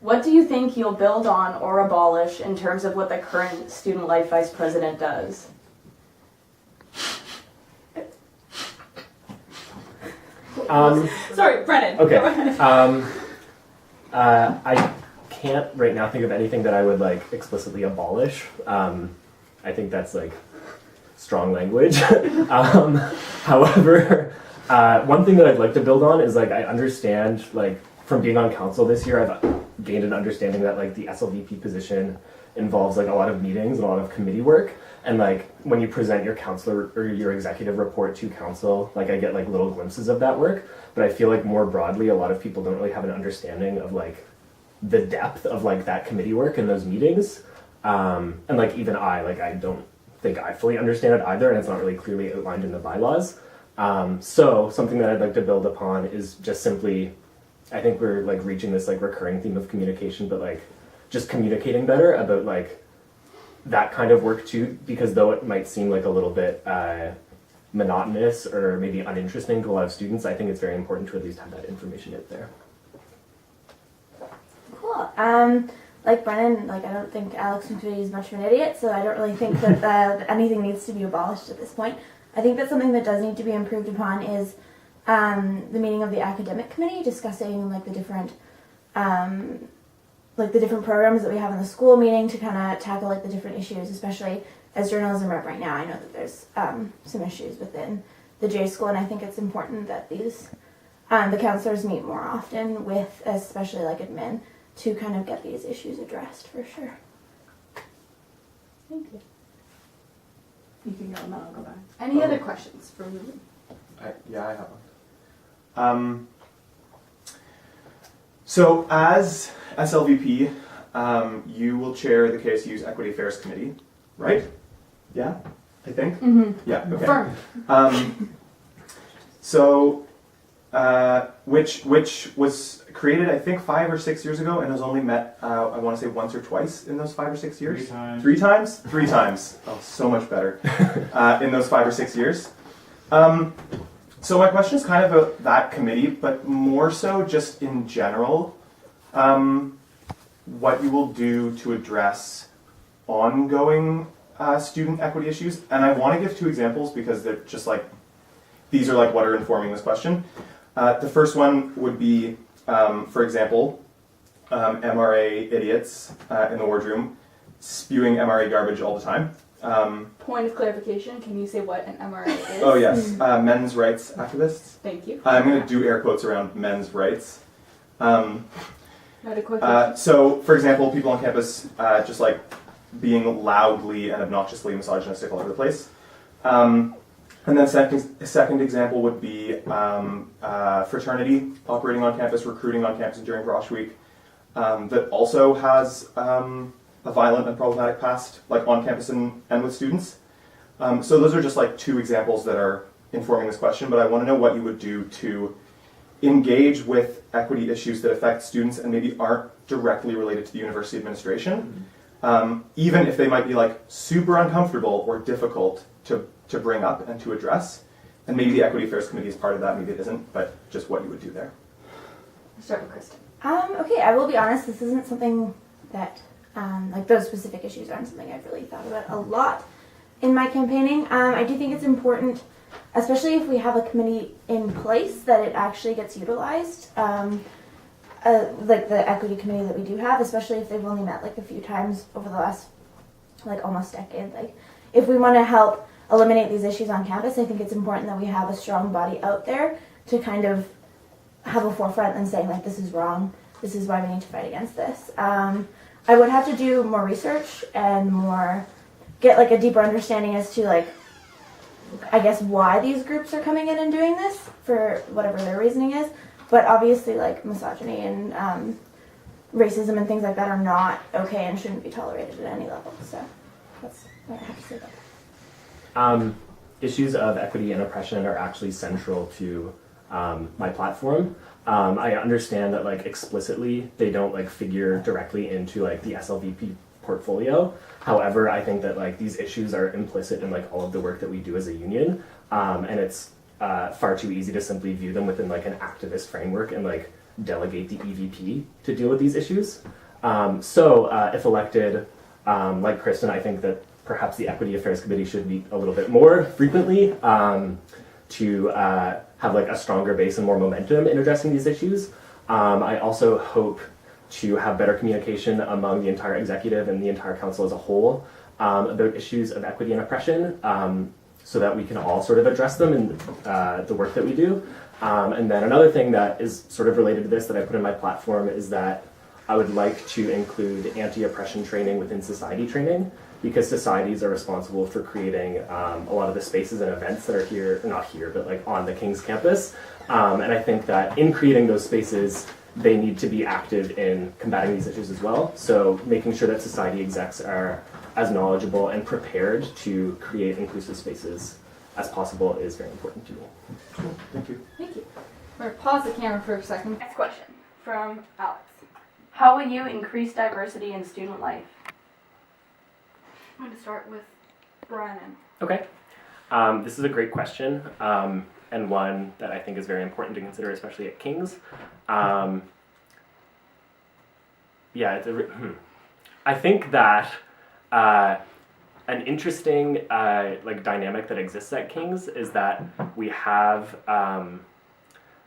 What do you think you'll build on or abolish in terms of what the current Student Life Vice President does? Sorry, Brennan. Okay. I can't right now think of anything that I would like explicitly abolish. I think that's like strong language. However, one thing that I'd like to build on is like I understand like from being on council this year, I've gained an understanding that like the SLVP position involves like a lot of meetings and a lot of committee work. And like when you present your council or your executive report to council, like I get like little glimpses of that work. But I feel like more broadly, a lot of people don't really have an understanding of like the depth of like that committee work and those meetings. And like even I don't think I fully understand it either, and it's not really clearly outlined in the bylaws. So something that I'd like to build upon is just simply, I think we're like reaching this like recurring theme of communication, but like just communicating better about like that kind of work too, because though it might seem like a little bit monotonous or maybe uninteresting to a lot of students, I think it's very important to at least have that information out there. Cool. Like Brennan, like I don't think Alex McVitie is much of an idiot, so I don't really think that anything needs to be abolished at this point. I think that something that does need to be improved upon is the meeting of the academic committee, discussing like the different programs that we have in the school meeting to kind of tackle like the different issues, especially as journalism rep right now. I know that there's some issues within the J school, and I think it's important that these the counselors meet more often with, especially like admin, to kind of get these issues addressed for sure. Thank you. You can go and then I'll go back. Any other questions for Lily? Yeah, I have one. So as SLVP, you will chair the KSU's Equity Affairs Committee, right? Yeah, I think? Mm-hmm. Yeah, okay. Firm. So, which was created, I think, 5 or 6 years ago, and has only met, I want to say, once or twice in those 5 or 6 years. 3 times. 3 times? 3 times. Oh, so much better. In those 5 or 6 years. So my question is kind of about that committee, but more so just in general, what you will do to address ongoing student equity issues. And I want to give 2 examples because they're just like, these are like what are informing this question. The first one would be, for example, MRA idiots in the wardroom spewing MRA garbage all the time. Point of clarification, can you say what an MRA is? Oh yes, men's rights activists. Thank you. I'm going to do air quotes around men's rights. Adequate. So, for example, people on campus just like being loudly and obnoxiously misogynistic all over the place. And then second example would be fraternity operating on campus, recruiting on campus during Rosh Week, that also has a violent and problematic past, like on campus and with students. So those are just like 2 examples that are informing this question, but I want to know what you would do to engage with equity issues that affect students and maybe aren't directly related to the university administration, even if they might be like super uncomfortable or difficult to bring up and to address. And maybe the Equity Affairs Committee is part of that, maybe it isn't, but just what you would do there. I'll start with Kristen. Okay, I will be honest, this isn't something that, like those specific issues aren't something I've really thought about a lot in my campaigning. I do think it's important, especially if we have a committee in place, that it actually gets utilized. Like the equity committee that we do have, especially if they've only met like a few times over the last like almost decade. Like if we want to help eliminate these issues on campus, I think it's important that we have a strong body out there to kind of have a forefront and saying like this is wrong, this is why we need to fight against this. I would have to do more research and get like a deeper understanding as to like, I guess, why these groups are coming in and doing this for whatever their reasoning is. But obviously like misogyny and racism and things like that are not okay and shouldn't be tolerated at any level. So that's what I have to say about that. Issues of equity and oppression are actually central to my platform. I understand that like explicitly they don't like figure directly into like the SLVP portfolio. However, I think that like these issues are implicit in like all of the work that we do as a union, and it's far too easy to simply view them within like an activist framework and like delegate the EVP to deal with these issues. So if elected, like Kristen, I think that perhaps the Equity Affairs Committee should meet a little bit more frequently to have like a stronger base and more momentum in addressing these issues. I also hope to have better communication among the entire executive and the entire council as a whole about issues of equity and oppression, so that we can all sort of address them in the work that we do. And then another thing that is sort of related to this that I put in my platform is that I would like to include anti-oppression training within society training, because societies are responsible for creating a lot of the spaces and events that are here, not here, but like on the King's campus. And I think that in creating those spaces, they need to be active in combating these issues as well. So making sure that society execs are as knowledgeable and prepared to create inclusive spaces as possible is very important to me. Cool. Thank you. Thank you. We're going to pause the camera for a second. Next question from Alex. How will you increase diversity in student life? I'm going to start with Brian. Okay. This is a great question, and one that I think is very important to consider, especially at King's. I think that an interesting like dynamic that exists at King's is that we have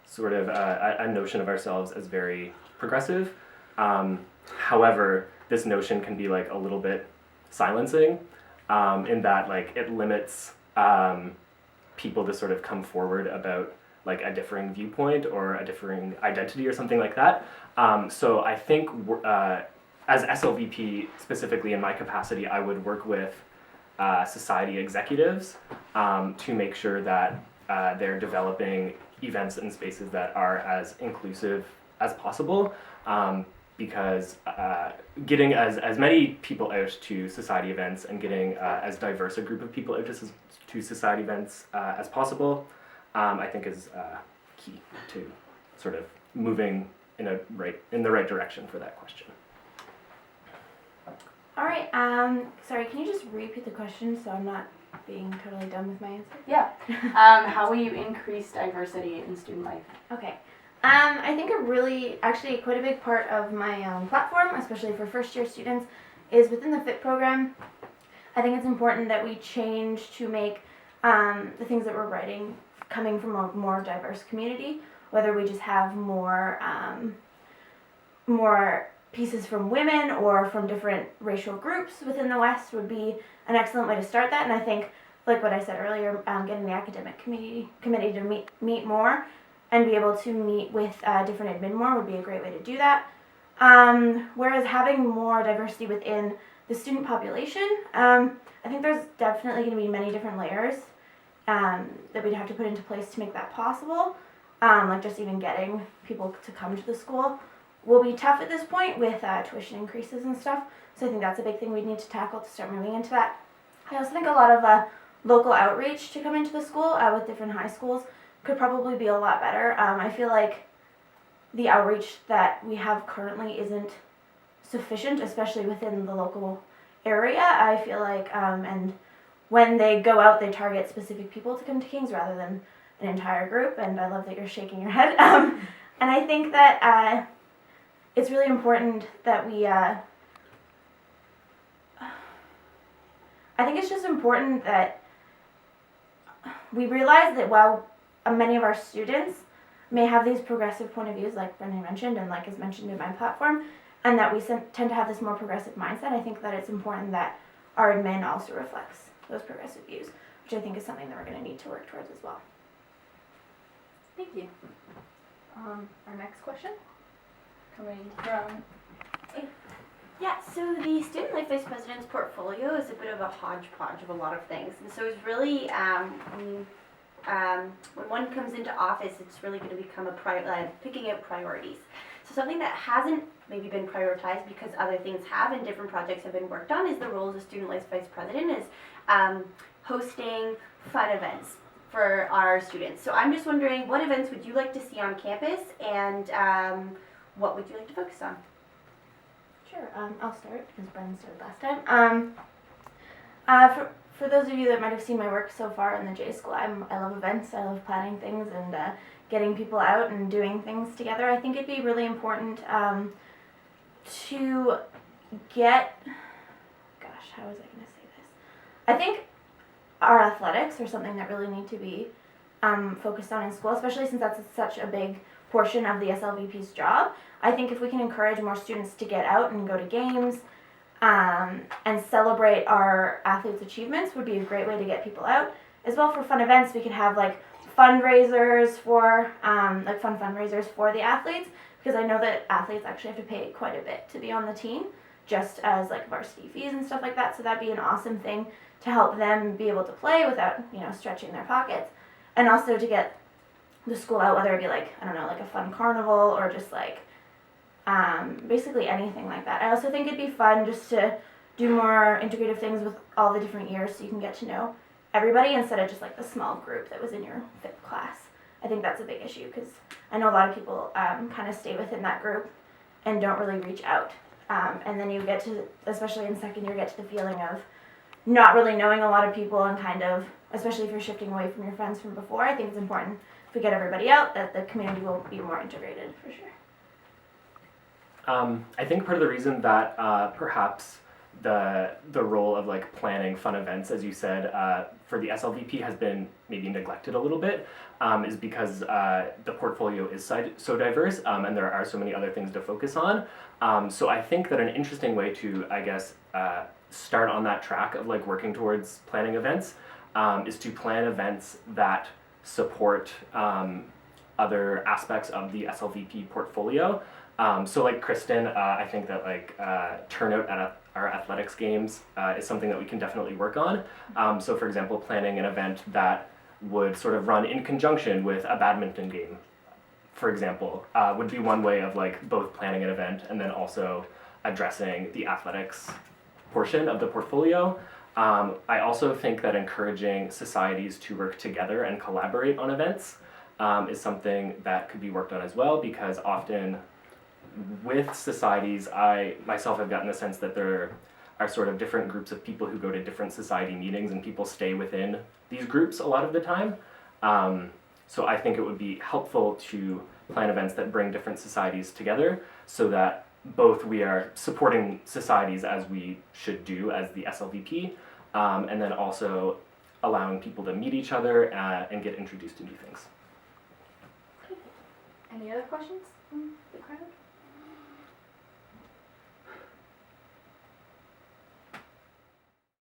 sort of a notion of ourselves as very progressive. However, this notion can be like a little bit silencing in that like it limits people to sort of come forward about like a differing viewpoint or a differing identity or something like that. So I think as SLVP, specifically in my capacity, I would work with society executives to make sure that they're developing events and spaces that are as inclusive as possible, because getting as many people out to society events and getting as diverse a group of people out to society events as possible, I think is key to sort of moving in the right direction for that question. All right. Sorry, can you just repeat the question so I'm not being totally done with my answer? Yeah. How will you increase diversity in student life? Okay. I think actually quite a big part of my platform, especially for first year students, is within the FIT program. I think it's important that we change to make the things that we're writing coming from a more diverse community, whether we just have more pieces from women or from different racial groups within the West would be an excellent way to start that. And I think, like what I said earlier, getting the academic committee to meet more and be able to meet with different admin more would be a great way to do that. Whereas having more diversity within the student population, I think there's definitely going to be many different layers that we'd have to put into place to make that possible. Like just even getting people to come to the school will be tough at this point with tuition increases and stuff. So I think that's a big thing we'd need to tackle to start moving into that. I also think a lot of local outreach to come into the school with different high schools could probably be a lot better. I feel like the outreach that we have currently isn't sufficient, especially within the local area. I feel like, and when they go out, they target specific people to come to King's rather than an entire group. And I love that you're shaking your head. And I think that it's really important that we, I think it's just important that we realize that while many of our students may have these progressive point of views, like Brendan mentioned, and like is mentioned in my platform, and that we tend to have this more progressive mindset, I think that it's important that our admin also reflects those progressive views, which I think is something that we're going to need to work towards as well. Thank you. Our next question coming from... Yeah, so the Student Life Vice President's portfolio is a bit of a hodgepodge of a lot of things. And so it's really, when one comes into office, it's really going to become picking out priorities. So something that hasn't maybe been prioritized because other things have and different projects have been worked on is the role of the Student Life Vice President is hosting fun events for our students. So I'm just wondering, what events would you like to see on campus and what would you like to focus on? Sure, I'll start because Brendan started last time. For those of you that might have seen my work so far in the J School, I love events, I love planning things and getting people out and doing things together. I think it'd be really important to get, gosh, how was I going to say this? I think our athletics are something that really need to be focused on in school, especially since that's such a big portion of the SLVP's job. I think if we can encourage more students to get out and go to games and celebrate our athletes' achievements would be a great way to get people out. As well, for fun events, we could have like fundraisers for fun fundraisers for the athletes, because I know that athletes actually have to pay quite a bit to be on the team, just as like varsity fees and stuff like that. So that'd be an awesome thing to help them be able to play without, you know, stretching their pockets, and also to get the school out, whether it be like, I don't know, like a fun carnival or just like basically anything like that. I also think it'd be fun just to do more integrative things with all the different years, so you can get to know everybody instead of just like the small group that was in your fifth class. I think that's a big issue, because I know a lot of people kind of stay within that group and don't really reach out. And then you get to, especially in second year, get to the feeling of not really knowing a lot of people, and kind of, especially if you're shifting away from your friends from before, I think it's important if we get everybody out that the community will be more integrated for sure. I think part of the reason that perhaps the role of like planning fun events, as you said, for the SLVP has been maybe neglected a little bit, is because the portfolio is so diverse, and there are so many other things to focus on. So I think that an interesting way to, I guess, start on that track of like working towards planning events is to plan events that support other aspects of the SLVP portfolio. So like Kristen, I think that like turnout at our athletics games is something that we can definitely work on. So for example, planning an event that would sort of run in conjunction with a badminton game, for example, would be one way of like both planning an event and then also addressing the athletics portion of the portfolio. I also think that encouraging societies to work together and collaborate on events is something that could be worked on as well, because often with societies, I myself have gotten the sense that there are sort of different groups of people who go to different society meetings, and people stay within these groups a lot of the time. So I think it would be helpful to plan events that bring different societies together, so that both we are supporting societies as we should do as the SLVP, and then also allowing people to meet each other and get introduced to new things. Any other questions from the crowd?